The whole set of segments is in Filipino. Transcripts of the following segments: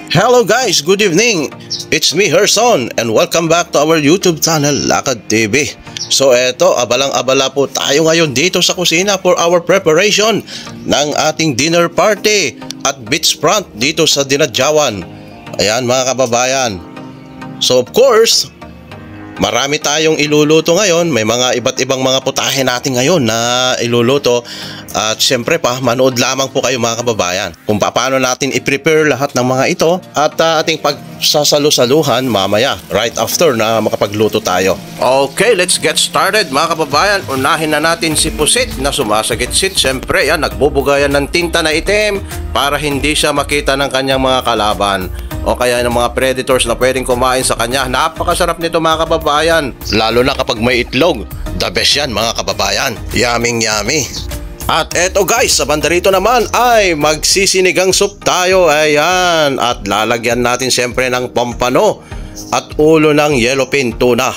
Hello guys, good evening. It's me, Herson, and welcome back to our YouTube channel, Lakad TV. So eto, abalang-abala po tayo ngayon dito sa kusina for our preparation ng ating dinner party at beachfront dito sa Dinadjawan. Ayan mga kababayan. So of course, marami tayong iluluto ngayon. May mga iba't ibang mga putahe natin ngayon na iluluto. At syempre pa, manood lamang po kayo mga kababayan kung paano natin i-prepare lahat ng mga ito at ating pagsasalu-saluhan mamaya right after na makapagluto tayo. Okay, let's get started mga kababayan. Unahin na natin si Pusit na sumasagit-sit. Syempre yan, nagbubugayan ng tinta na itim para hindi siya makita ng kanyang mga kalaban o kaya ng mga predators na pwedeng kumain sa kanya. Napakasarap nito mga kababayan, lalo na kapag may itlog. The best yan mga kababayan. Yummy yummy. At eto guys, sa banda rito naman ay magsisinigang soup tayo. Ayan, at lalagyan natin siyempre ng pompano at ulo ng yellowfin tuna.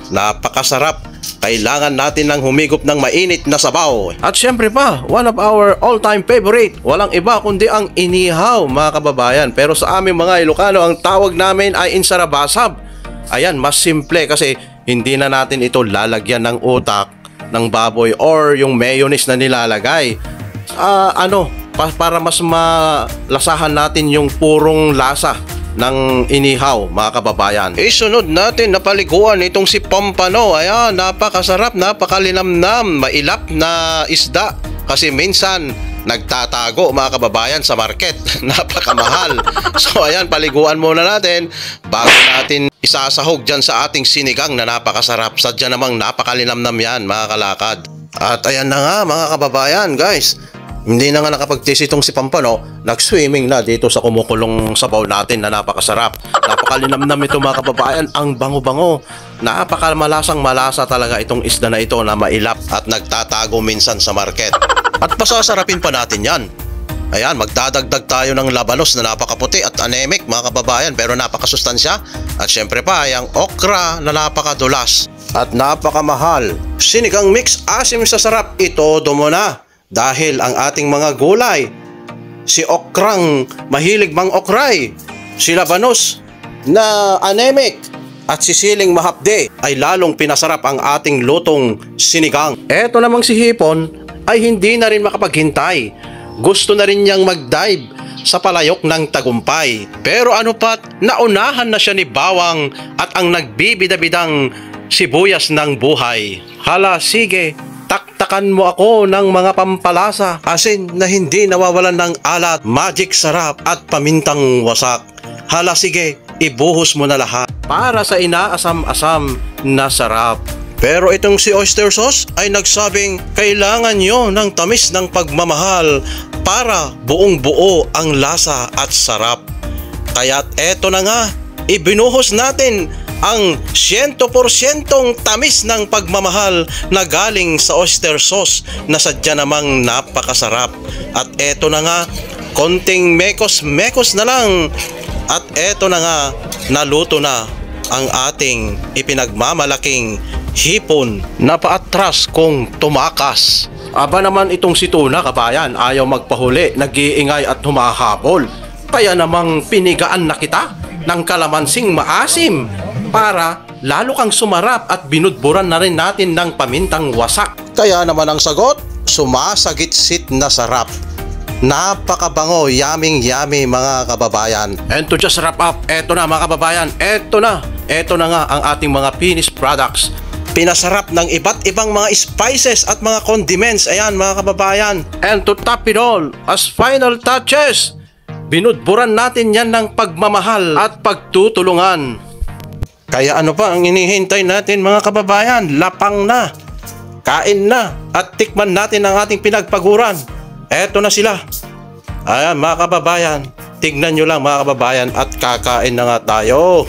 Napakasarap. Kailangan natin ng humigop ng mainit na sabaw. At syempre pa, one of our all-time favorite, walang iba kundi ang inihaw mga kababayan. Pero sa aming mga Ilocano, ang tawag namin ay insarabasab. Ayan, mas simple kasi hindi na natin ito lalagyan ng utak ng baboy or yung mayonnaise na nilalagay. Para mas malasahan natin yung purong lasa ng inihaw mga kababayan. Isunod natin na paliguan itong si pompano. Ayan, napakasarap, napakalinamnam, mailap na isda kasi minsan nagtatago mga kababayan sa market. Napakamahal. So ayan, paliguan muna natin bago natin isasahog dyan sa ating sinigang na napakasarap. Sadya namang napakalinamnam yan mga kalakad. At ayan na nga mga kababayan guys, hindi na nga nakapagtis itong si Pampano, nag-swimming na dito sa kumukulong sabaw natin na napakasarap. Napakalinamnam ito mga kababayan, ang bango-bango. Napakamalasang malasa talaga itong isda na ito na mailap at nagtatago minsan sa market. At pasasarapin pa natin yan. Ayan, magdadagdag tayo ng labanos na napakaputi at anemic mga kababayan pero napakasustansya. At syempre pa, yung okra na napakadulas at napakamahal. Sinigang mix asim sa sarap, ito mo na. Dahil ang ating mga gulay, si okrang mahilig mang okray, si labanos na anemic, at si siling mahapde ay lalong pinasarap ang ating lutong sinigang. Eto namang si hipon ay hindi na rin makapaghintay. Gusto na rin niyang mag-dive sa palayok ng tagumpay. Pero ano pat, naunahan na siya ni bawang at ang nagbibida-bidang sibuyas ng buhay. Hala, sige, taktakan mo ako ng mga pampalasa, asin na hindi nawawalan ng alat, magic sarap at pamintang wasak. Hala, sige, ibuhos mo na lahat para sa inaasam-asam na sarap. Pero itong si oyster sauce ay nagsabing kailangan nyo ng tamis ng pagmamahal para buong buo ang lasa at sarap. Kaya't eto na nga, ibinuhos natin ang 100% tamis ng pagmamahal na galing sa oyster sauce na sadya namang napakasarap. At eto na nga, konting mekos-mekos na lang. At eto na nga, naluto na ang ating ipinagmamalaking hipon na paatras kung tumakas. Aba naman itong si tuna kabayan, ayaw magpahuli, nag-iingay at humahabol. Kaya namang pinigaan na kita ng kalamansing maasim para lalo kang sumarap at binudburan na rin natin ng pamintang wasak. Kaya naman ang sagot, sumasagit-sit na sarap. Napakabango, yummy mga kababayan. And to just wrap up, eto na mga kababayan, eto na nga ang ating mga finished products. Pinasarap ng iba't ibang mga spices at mga condiments. Ayan mga kababayan. And to top it all, as final touches, binudburan natin yan ng pagmamahal at pagtutulungan. Kaya ano pa ang inihintay natin mga kababayan? Lapang na, kain na at tikman natin ang ating pinagpaguran. Eto na sila. Ayan mga kababayan, tignan nyo lang mga kababayan at kakain na nga tayo.